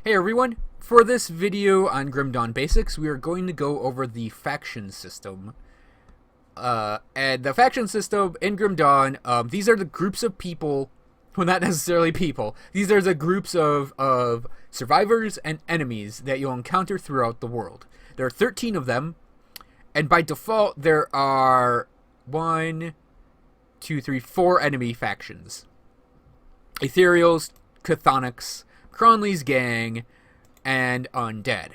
Hey everyone! For this video on Grim Dawn Basics, we are going to go over the faction system. And the faction system in Grim Dawn, these are the groups of people, well, not necessarily people, these are the groups of survivors and enemies that you'll encounter throughout the world. There are 13 of them, and by default there are 4 enemy factions. Ethereals, Chthonics, Cronley's Gang, and Undead.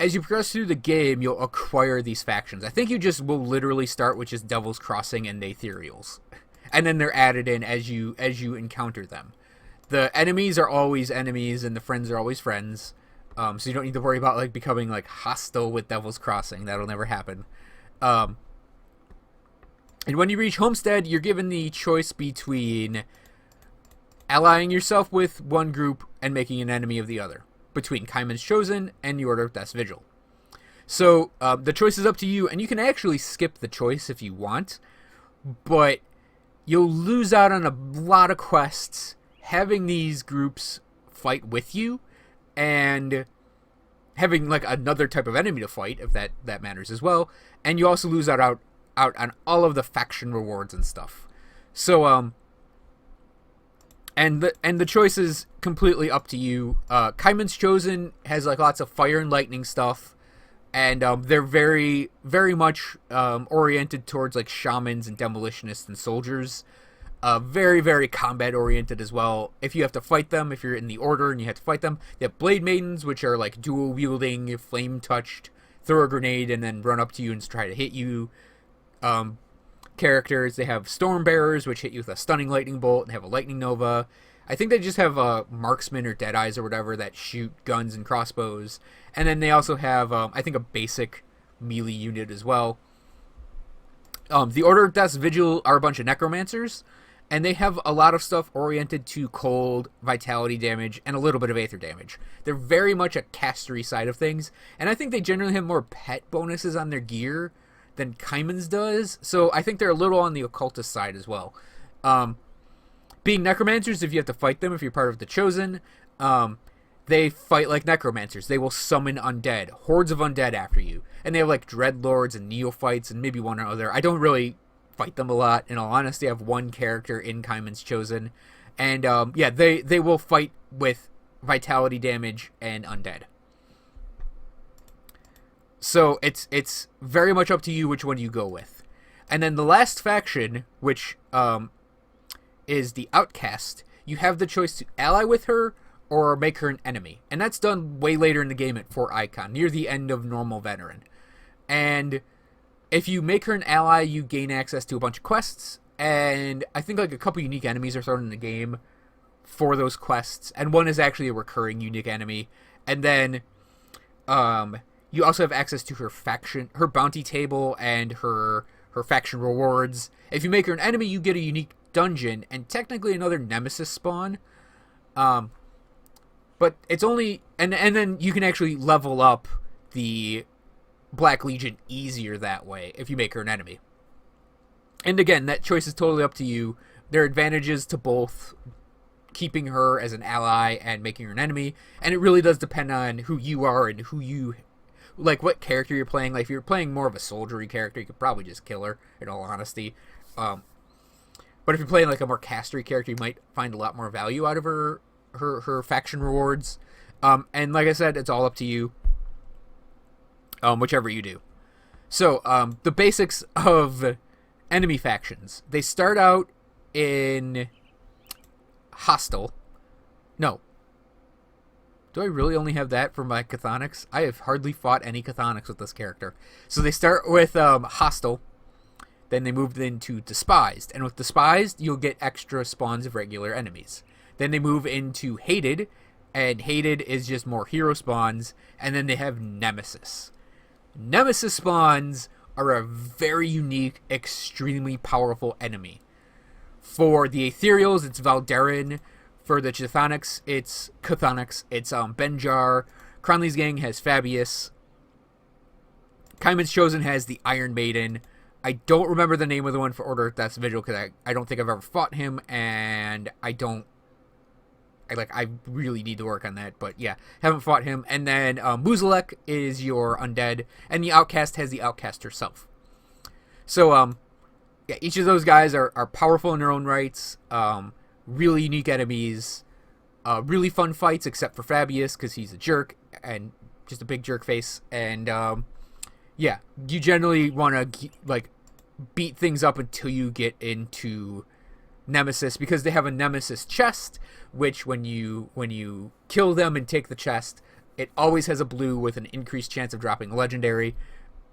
As you progress through the game, you'll acquire these factions. I think you just will literally start with just Devil's Crossing and the Ethereals. And then they're added in as you encounter them. The enemies are always enemies, and the friends are always friends. So you don't need to worry about becoming hostile with Devil's Crossing. That'll never happen. And when you reach Homestead, you're given the choice between allying yourself with one group and making an enemy of the other, between Kaiman's Chosen and the Order of Death's Vigil. So the choice is up to you, and you can actually skip the choice if you want, but you'll lose out on a lot of quests having these groups fight with you, and having another type of enemy to fight, if that matters as well. And you also lose out on all of the faction rewards and stuff. So and the choice is completely up to you. Kaiman's Chosen has lots of fire and lightning stuff, and they're very, very much oriented towards shamans and demolitionists and soldiers. Very, very combat oriented as well. If you have to fight them, if you're in the order and you have to fight them, they have Blade Maidens, which are dual wielding, flame touched, throw a grenade and then run up to you and try to hit you. Characters. They have Storm Bearers, which hit you with a stunning lightning bolt, and have a lightning nova. I think they just have marksmen or deadeyes or whatever that shoot guns and crossbows. And then they also have I think a basic melee unit as well. The Order of Death's Vigil are a bunch of necromancers, and they have a lot of stuff oriented to cold, vitality damage, and a little bit of aether damage. They're very much a castery side of things, and I think they generally have more pet bonuses on their gear than Kaiman's does, so I think they're a little on the occultist side as well. Being necromancers, if you have to fight them, if you're part of the Chosen, they fight like necromancers. They will summon undead, hordes of undead after you, and they have dreadlords and neophytes and maybe one or other. I don't really fight them a lot, in all honesty. I have one character in Kaiman's Chosen, and yeah, they will fight with vitality damage and undead. So it's very much up to you which one you go with. And then the last faction, which is the Outcast, you have the choice to ally with her or make her an enemy. And that's done way later in the game at Fort Icon, near the end of Normal Veteran. And if you make her an ally, you gain access to a bunch of quests, and I think a couple unique enemies are thrown in the game for those quests, and one is actually a recurring unique enemy. And then you also have access to her faction, her bounty table, and her faction rewards. If you make her an enemy, you get a unique dungeon and technically another nemesis spawn. But it's only and then you can actually level up the Black Legion easier that way if you make her an enemy. And again, that choice is totally up to you. There are advantages to both keeping her as an ally and making her an enemy, and it really does depend on who you are and who you what character you're playing. If you're playing more of a soldiery character, you could probably just kill her, in all honesty. But if you're playing a more castery character, you might find a lot more value out of her faction rewards. And like I said, it's all up to you, whichever you do. So the basics of enemy factions. They start out in hostile. No. Do I really only have that for my Chthonics? I have hardly fought any Chthonics with this character. So they start with hostile. Then they move into despised. And with despised, you'll get extra spawns of regular enemies. Then they move into hated. And hated is just more hero spawns. And then they have nemesis. Nemesis spawns are a very unique, extremely powerful enemy. For the Ethereals, it's Valderin. For the Chthonics, it's Benjar. Cronley's Gang has Fabius. Kaiman's Chosen has the Iron Maiden. I don't remember the name of the one for Order of Death's Vigil because I don't think I've ever fought him, and I I really need to work on that, but yeah, haven't fought him. And then Muzalek is your undead, and the outcast has the outcast herself. So yeah, each of those guys are powerful in their own rights. Really unique enemies. Really fun fights, except for Fabius, because he's a jerk and just a big jerk face. And yeah, you generally want to like beat things up until you get into Nemesis, because they have a Nemesis chest, which when you kill them and take the chest, it always has a blue with an increased chance of dropping a legendary,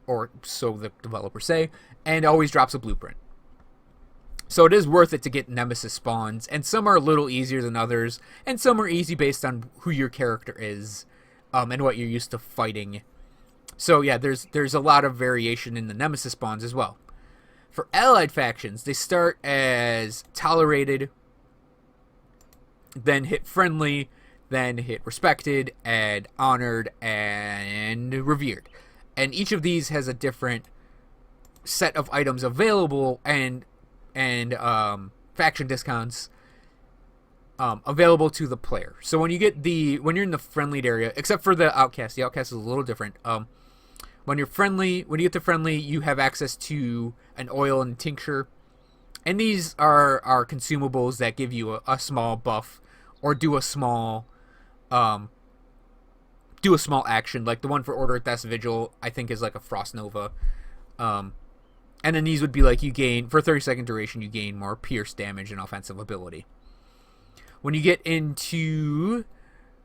or so the developers say, and always drops a blueprint. So it is worth it to get Nemesis spawns, and some are a little easier than others, and some are easy based on who your character is, and what you're used to fighting. So yeah, there's a lot of variation in the Nemesis spawns as well. For allied factions, they start as tolerated, then hit friendly, then hit respected, and honored, and revered. And each of these has a different set of items available, and faction discounts available to the player. So when you're in the friendly area, except for the outcast is a little different. When you get to friendly, you have access to an oil and tincture, and these are consumables that give you a small buff or do a small action, like the one for Order at Death's Vigil, I think is like a Frost Nova. And then these would be like, you gain, for 30-second duration, you gain more pierce damage and offensive ability. When you get into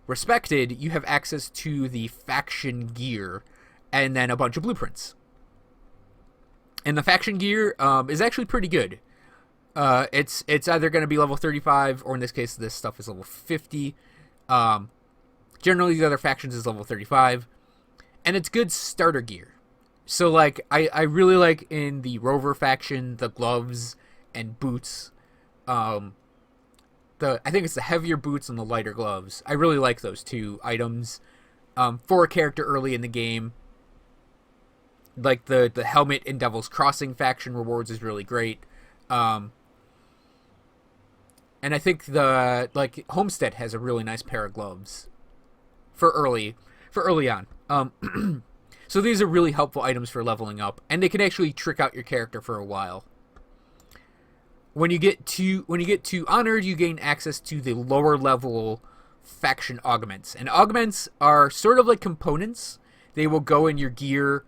Respected, you have access to the faction gear, and then a bunch of blueprints. And the faction gear is actually pretty good. It's either going to be level 35, or in this case, this stuff is level 50. Generally, the other factions is level 35. And it's good starter gear. So, like, I really like in the Rover faction, the gloves and boots. I think it's the heavier boots and the lighter gloves. I really like those two items for a character early in the game. Like, the helmet in Devil's Crossing faction rewards is really great. And I think Homestead has a really nice pair of gloves for early on. So these are really helpful items for leveling up, and they can actually trick out your character for a while. When you get to Honored, you gain access to the lower level faction augments. And augments are sort of like components. They will go in your gear.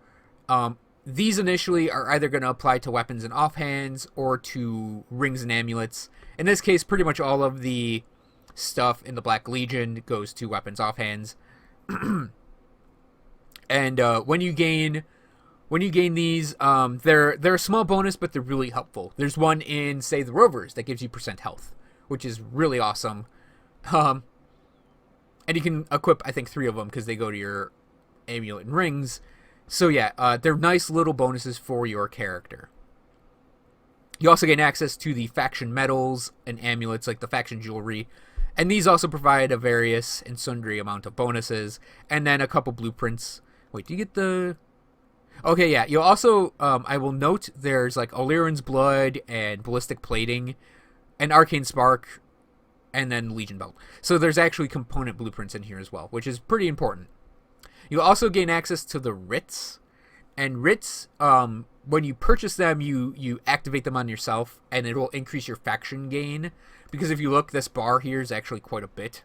These initially are either going to apply to weapons and offhands or to rings and amulets. In this case, pretty much all of the stuff in the Black Legion goes to weapons offhands. And when you gain these, they're a small bonus, but they're really helpful. There's one in, say, the Rovers that gives you % health, which is really awesome. And you can equip, I think, 3 of them because they go to your amulet and rings. So yeah, they're nice little bonuses for your character. You also gain access to the faction medals and amulets, like the faction jewelry. And these also provide a various and sundry amount of bonuses. And then a couple blueprints. Wait, do you get the... Okay, yeah. You'll also, I will note, there's like Illyrian's Blood and Ballistic Plating and Arcane Spark and then Legion Belt. So there's actually component blueprints in here as well, which is pretty important. You'll also gain access to the writs. And writs, when you purchase them, you activate them on yourself, and it will increase your faction gain. Because if you look, this bar here is actually quite a bit.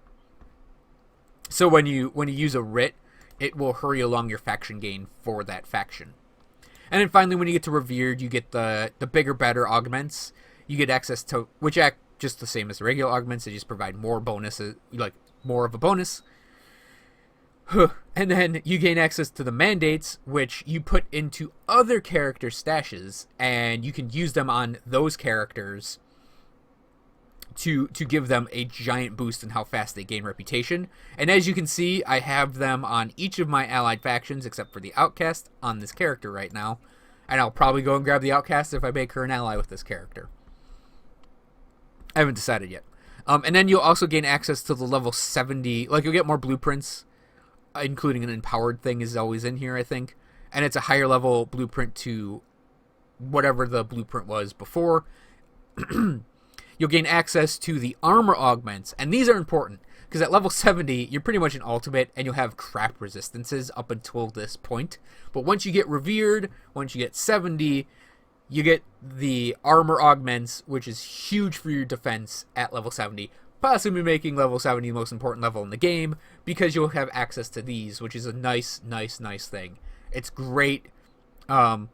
So when you use a writ, it will hurry along your faction gain for that faction. And then finally, when you get to Revered, you get the bigger, better augments. You get access to, which act just the same as the regular augments. They just provide more bonuses, like more of a bonus. And then you gain access to the mandates, which you put into other character stashes, and you can use them on those characters to give them a giant boost in how fast they gain reputation. And as you can see, I have them on each of my allied factions, except for the outcast, on this character right now. And I'll probably go and grab the outcast if I make her an ally with this character. I haven't decided yet. And then you'll also gain access to the level 70, like you'll get more blueprints, including an empowered thing is always in here, I think. And it's a higher level blueprint to whatever the blueprint was before. You'll gain access to the armor augments, and these are important. Because at level 70, you're pretty much an ultimate, and you'll have crap resistances up until this point. But once you get revered, once you get 70, you get the armor augments, which is huge for your defense at level 70. Possibly making level 70 the most important level in the game, because you'll have access to these, which is a nice thing. It's great for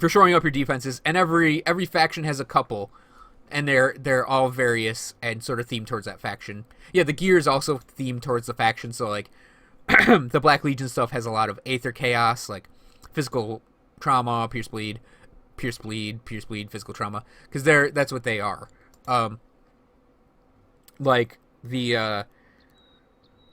shoring up your defenses, and every faction has a couple. And they're all various and sort of themed towards that faction. Yeah, the gear is also themed towards the faction. So, like, the Black Legion stuff has a lot of Aether Chaos, like physical trauma, pierce bleed, physical trauma. Because that's what they are. Like, the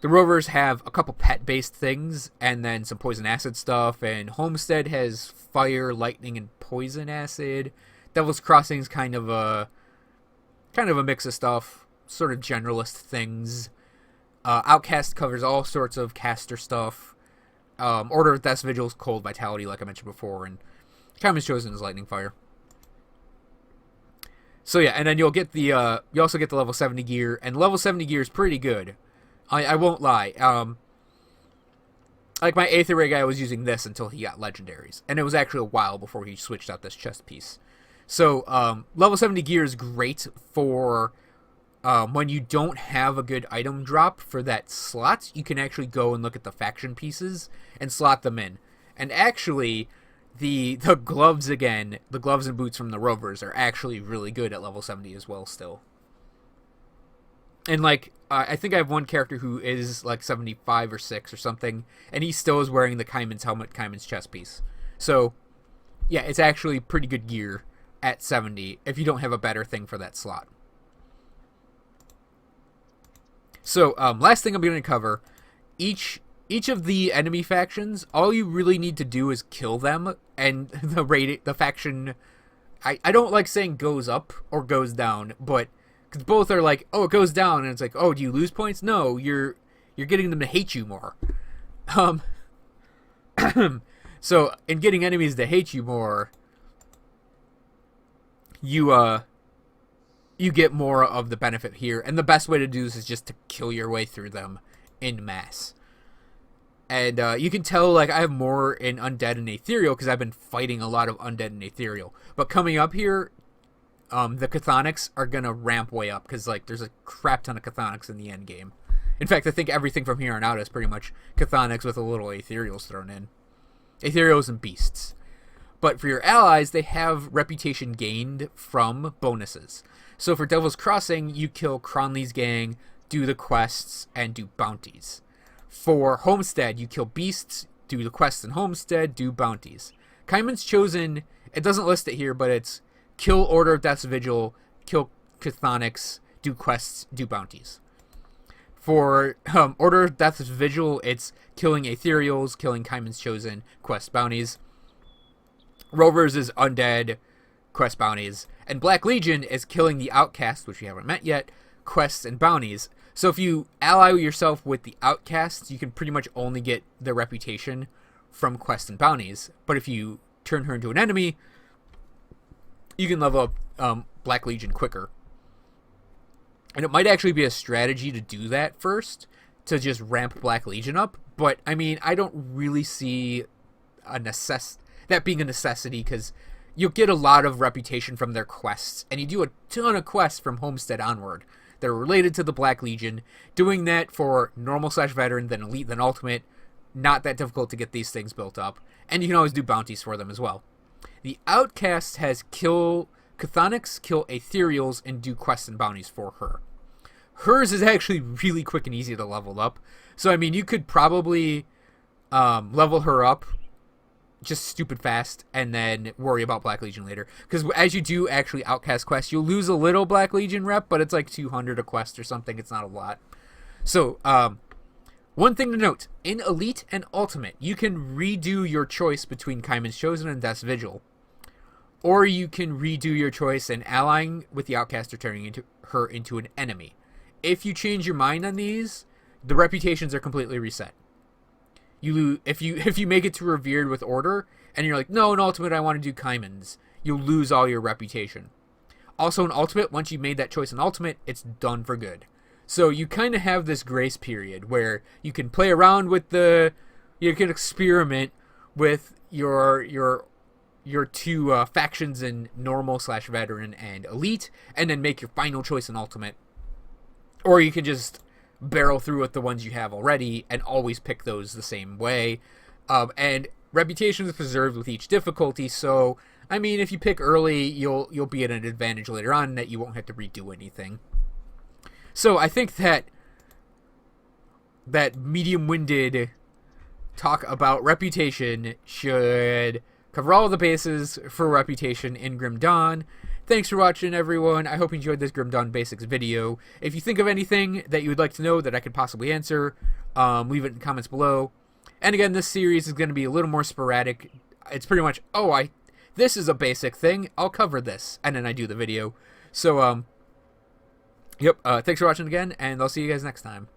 Rovers have a couple pet-based things, and then some poison acid stuff. And Homestead has fire, lightning, and poison acid. Devil's Crossing's kind of a mix of stuff, sort of generalist things. Outcast covers all sorts of caster stuff. Order of Death's Vigil's cold vitality, like I mentioned before, and Kaiman's Chosen is lightning fire. So yeah, and then you also get the level 70 gear, and level 70 gear is pretty good. I won't lie. Like my Aether Ray guy, I was using this until he got legendaries, and it was actually a while before he switched out this chest piece. So, level 70 gear is great for when you don't have a good item drop for that slot. You can actually go and look at the faction pieces and slot them in. And actually, the gloves again, the gloves and boots from the Rovers are actually really good at level 70 as well still. And, like, I think I have one character who is, like, 75 or 6 or something, and he still is wearing the Kaiman's helmet, Kaiman's chest piece. So, yeah, it's actually pretty good gear at 70 if you don't have a better thing for that slot. So, last thing I'm going to cover, each of the enemy factions, all you really need to do is kill them, and the faction, I don't like saying goes up or goes down, but because both are like, oh, it goes down, and it's like, oh, do you lose points? No, you're getting them to hate you more. So, in getting enemies to hate you more, you get more of the benefit here, and the best way to do this is just to kill your way through them in mass. And you can tell, like, I have more in Undead and Ethereal because I've been fighting a lot of Undead and Ethereal. But coming up here, the Chthonics are going to ramp way up because, like, there's a crap ton of Chthonics in the end game. In fact, I think everything from here on out is pretty much Chthonics with a little Ethereals thrown in. Ethereals and Beasts. But for your allies, they have reputation gained from bonuses. So for Devil's Crossing, you kill Cronley's gang, do the quests, and do bounties. For Homestead, you kill beasts, do the quests in Homestead, do bounties. Kaiman's Chosen, it doesn't list it here, but it's kill Order of Death's Vigil, kill Chthonics, do quests, do bounties. For Order of Death's Vigil, it's killing Ethereals, killing Kaiman's Chosen, quest bounties. Rovers is Undead, quest bounties. And Black Legion is killing the Outcast, which we haven't met yet, quests and bounties. So if you ally yourself with the Outcasts, you can pretty much only get their reputation from quests and bounties. But if you turn her into an enemy, you can level up Black Legion quicker. And it might actually be a strategy to do that first, to just ramp Black Legion up. But, I mean, I don't really see that being a necessity, because you'll get a lot of reputation from their quests, and you do a ton of quests from Homestead onward. They're related to the Black Legion. Doing that for normal/veteran, then elite, then ultimate, not that difficult to get these things built up. And you can always do bounties for them as well. The Outcast has kill Chthonics, kill Ethereals, and do quests and bounties for her. Hers is actually really quick and easy to level up. So, I mean, you could probably level her up just stupid fast, and then worry about Black Legion later. Because as you do actually Outcast quests, you'll lose a little Black Legion rep, but it's like 200 a quest or something. It's not a lot. So, one thing to note, in Elite and Ultimate, you can redo your choice between Kaiman's Chosen and Death's Vigil. Or you can redo your choice in allying with the Outcast or turning her into an enemy. If you change your mind on these, the reputations are completely reset. If you make it to Revered with Order, and you're like, no, in Ultimate I want to do Kaiman's, you'll lose all your reputation. Also in Ultimate, once you made that choice in Ultimate, it's done for good. So you kind of have this grace period where you can play around with you can experiment with your two factions in normal / veteran and elite, and then make your final choice in ultimate. Or you can just barrel through with the ones you have already and always pick those the same way. And reputation is preserved with each difficulty, so I mean, if you pick early, you'll be at an advantage later on that you won't have to redo anything. So I think that medium-winded talk about reputation should cover all of the bases for reputation in Grim Dawn. Thanks for watching, everyone. I hope you enjoyed this Grim Dawn Basics video. If you think of anything that you would like to know that I could possibly answer, leave it in the comments below. And again, this series is going to be a little more sporadic. It's pretty much, this is a basic thing, I'll cover this, and then I do the video. So, thanks for watching again, and I'll see you guys next time.